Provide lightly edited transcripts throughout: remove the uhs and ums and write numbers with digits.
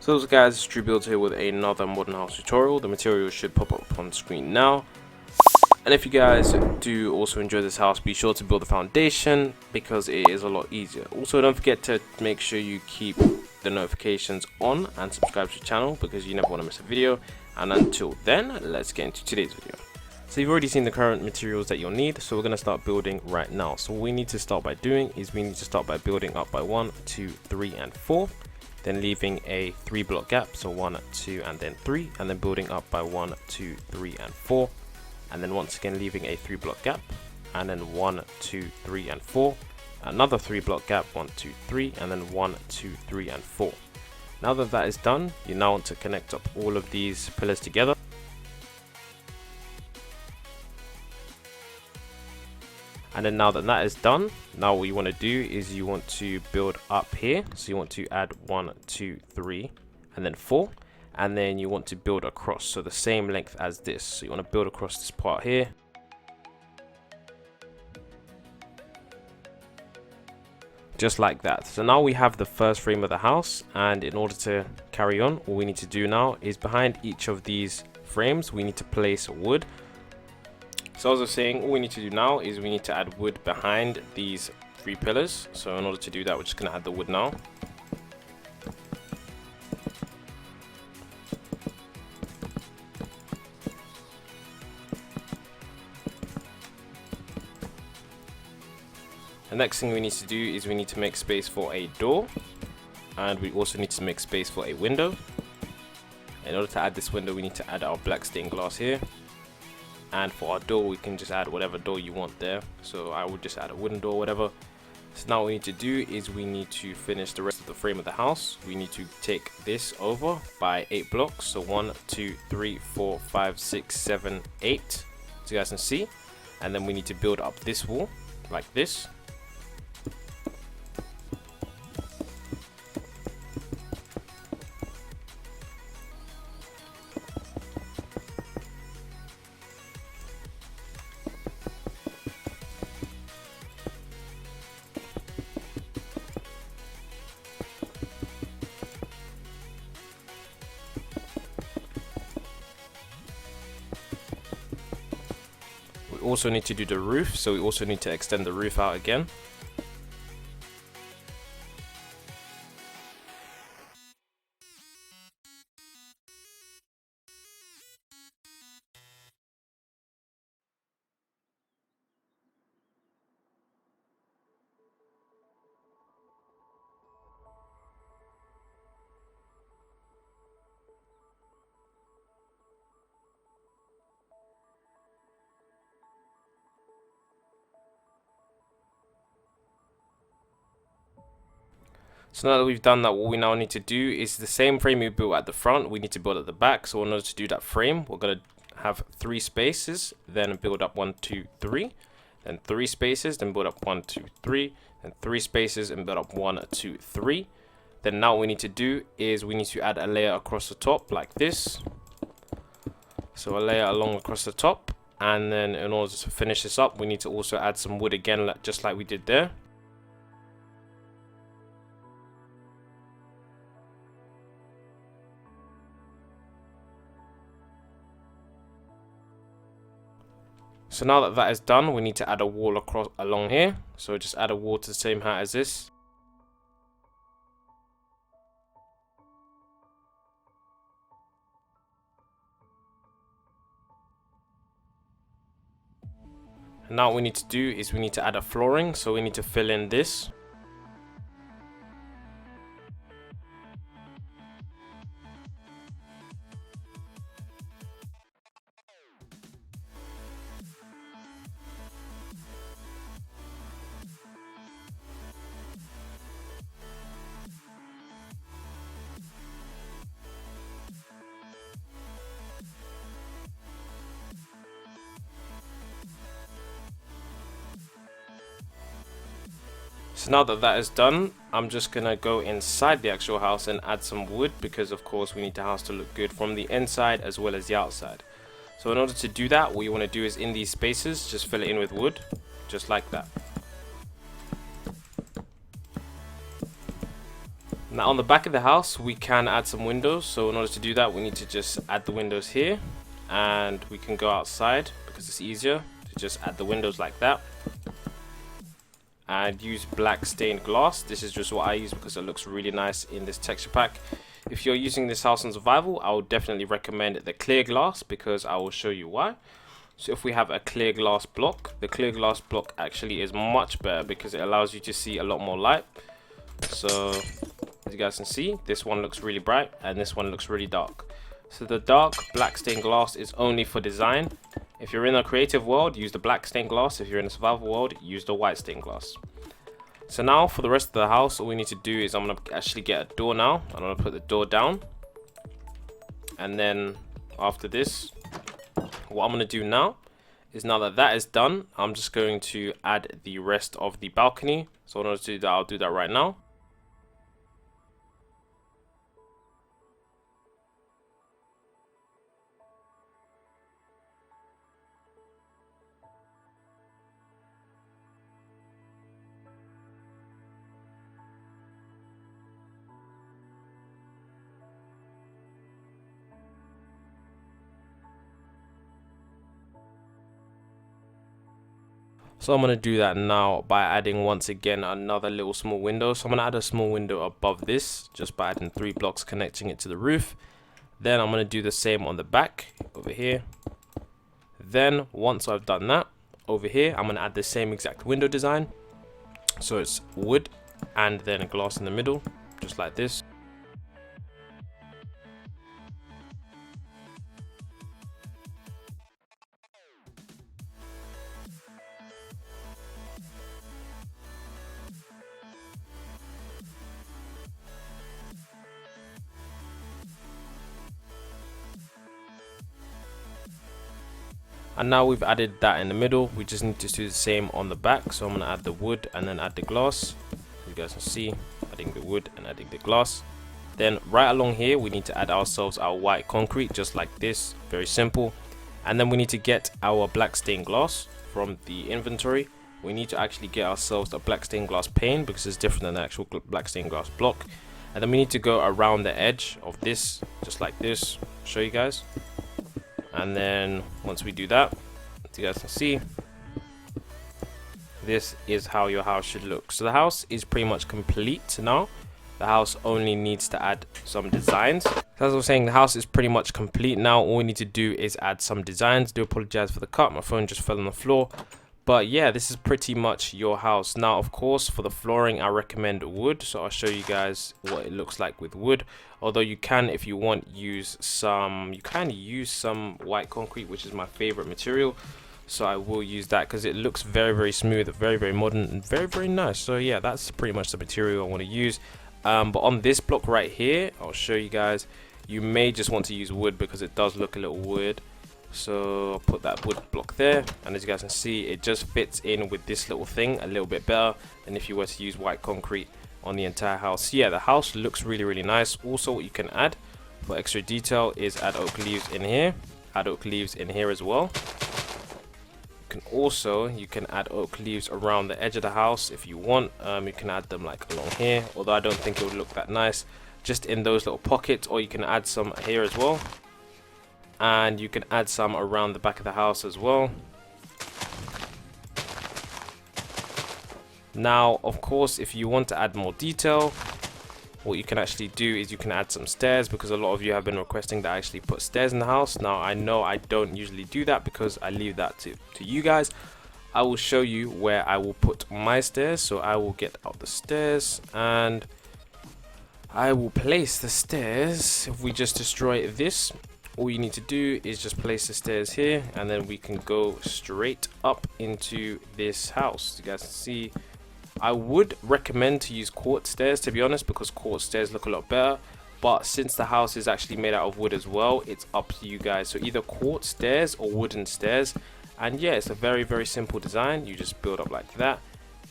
So guys, it's Drew Builds here with another modern house tutorial. The materials should pop up on screen now. And if you guys do also enjoy this house, be sure to build the foundation because it is a lot easier. Also, don't forget to make sure you keep the notifications on and subscribe to the channel because you never want to miss a video. And until then, let's get into today's video. So you've already seen the current materials that you'll need, so we're going to start building right now. So what we need to start by doing is we need to start by building up by 1, 2, 3, and 4. Then leaving a 3 block gap, so 1, 2, and then 3, and then building up by 1, 2, 3, and 4, and then once again leaving a 3 block gap, and then 1, 2, 3, and 4, another 3 block gap, 1, 2, 3, and then 1, 2, 3, and 4. Now that that is done, you now want to connect up all of these pillars together. And then now that that is done, now what you want to do is you want to build up here. So you want to add 1, 2, 3, and then 4. And then you want to build across, so the same length as this. So you want to build across this part here. Just like that. So now we have the first frame of the house. And in order to carry on, all we need to do now is behind each of these frames, we need to place wood. So as I was saying, all we need to do now is we need to add wood behind these 3 pillars. So in order to do that, we're just going to add the wood now. The next thing we need to do is we need to make space for a door. And we also need to make space for a window. In order to add this window, we need to add our black stained glass here. And for our door, we can just add whatever door you want there. So I would just add a wooden door, whatever. So now what we need to do is we need to finish the rest of the frame of the house. We need to take this over by 8 blocks. So 1, 2, 3, 4, 5, 6, 7, 8. So you guys can see. And then we need to build up this wall like this. We also need to do the roof, so we also need to extend the roof out again. So now that we've done that, what we now need to do is the same frame we built at the front, we need to build at the back. So in order to do that frame, we're going to have 3 spaces, then build up 1, 2, 3, then 3 spaces, then build up 1, 2, 3, then 3 spaces and build up 1, 2, 3. Then now what we need to do is we need to add a layer across the top like this. So a layer along across the top. And then in order to finish this up, we need to also add some wood again, just like we did there. So now that that is done, we need to add a wall across along here. So just add a wall to the same height as this. And now what we need to do is we need to add a flooring. So we need to fill in this. So now that that is done, I'm just gonna go inside the actual house and add some wood because of course we need the house to look good from the inside as well as the outside. So in order to do that, what you want to do is in these spaces, just fill it in with wood, just like that. Now on the back of the house we can add some windows, so in order to do that we need to just add the windows here, and we can go outside because it's easier to just add the windows like that and use black stained glass. This is just what I use because it looks really nice in this texture pack. If you're using this house on survival, I would definitely recommend the clear glass because I will show you why. So if we have a clear glass block, the clear glass block actually is much better because it allows you to see a lot more light. So as you guys can see, this one looks really bright and this one looks really dark. So the dark black stained glass is only for design. If you're in a creative world, use the black stained glass. If you're in a survival world, use the white stained glass. So now for the rest of the house, all we need to do is I'm going to actually get a door now. I'm going to put the door down. And then after this, what I'm going to do now is, now that that is done, I'm just going to add the rest of the balcony. So in order to do that, I'll do that right now. So I'm going to do that now by adding once again another little small window. So I'm going to add a small window above this just by adding 3 blocks connecting it to the roof. Then I'm going to do the same on the back over here. Then once I've done that, over here I'm going to add the same exact window design. So it's wood and then glass in the middle, just like this. And now we've added that in the middle, we just need to do the same on the back. So I'm going to add the wood and then add the glass. You guys can see, adding the wood and adding the glass. Then right along here, we need to add ourselves our white concrete, just like this, very simple. And then we need to get our black stained glass from the inventory. We need to actually get ourselves a black stained glass pane because it's different than the actual black stained glass block. And then we need to go around the edge of this, just like this, show you guys. And then once we do that, as you guys can see, this is how your house should look. So the house is pretty much complete now. The house only needs to add some designs. So as I was saying, the house is pretty much complete now. All we need to do is add some designs. Do apologize for the cut, my phone just fell on the floor. But yeah, this is pretty much your house. Now, of course, for the flooring, I recommend wood. So I'll show you guys what it looks like with wood. Although you can, if you want, use some white concrete, which is my favorite material. So I will use that because it looks very, very smooth, very, very modern, and very, very nice. So yeah, that's pretty much the material I want to use. But on this block right here, I'll show you guys. You may just want to use wood because it does look a little weird. So I'll put that wood block there, and as you guys can see, it just fits in with this little thing a little bit better than if you were to use white concrete on the entire house. Yeah, the house looks really, really nice. Also, what you can add for extra detail is add oak leaves in here, add oak leaves in here as well. You can add oak leaves around the edge of the house if you want. You can add them like along here, although I don't think it would look that nice, just in those little pockets, or you can add some here as well. And you can add some around the back of the house as well. Now, of course, if you want to add more detail, what you can actually do is you can add some stairs, because a lot of you have been requesting that I actually put stairs in the house. Now, I know I don't usually do that because I leave that to you guys. I will show you where I will put my stairs. So I will get out the stairs and I will place the stairs. If we just destroy this, all you need to do is just place the stairs here, and then we can go straight up into this house. You guys can see, I would recommend to use quartz stairs, to be honest, because quartz stairs look a lot better. But since the house is actually made out of wood as well, it's up to you guys. So either quartz stairs or wooden stairs. And yeah, it's a very, very simple design. You just build up like that.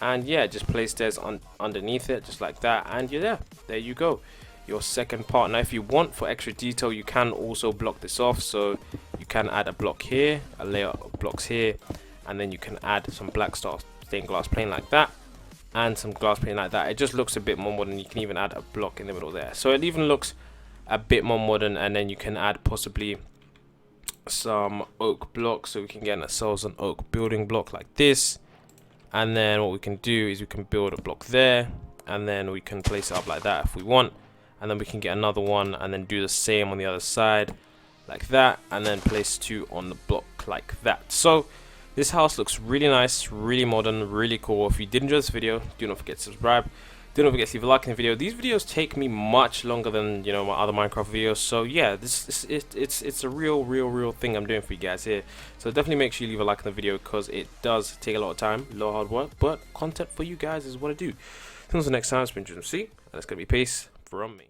And yeah, just place stairs underneath it, just like that. And yeah, there you go. Your second part. Now, if you want for extra detail, you can also block this off. So you can add a block here, a layer of blocks here, and then you can add some black stained glass plain like that. and some glass pane like that, it just looks a bit more modern. You can even add a block in the middle there, so it even looks a bit more modern. And then you can add possibly some oak blocks, so we can get ourselves an oak building block like this. And then what we can do is we can build a block there, and then we can place it up like that if we want. And then we can get another one and then do the same on the other side like that, and then place 2 on the block like that. So this house looks really nice, really modern, really cool. If you did enjoy this video, do not forget to subscribe. Do not forget to leave a like in the video. These videos take me much longer than, you know, my other Minecraft videos. So yeah, it's a real thing I'm doing for you guys here. So definitely make sure you leave a like in the video, because it does take a lot of time, a lot of hard work, but content for you guys is what I do. Until the next time, it's been Jim C, and it's gonna be peace from me.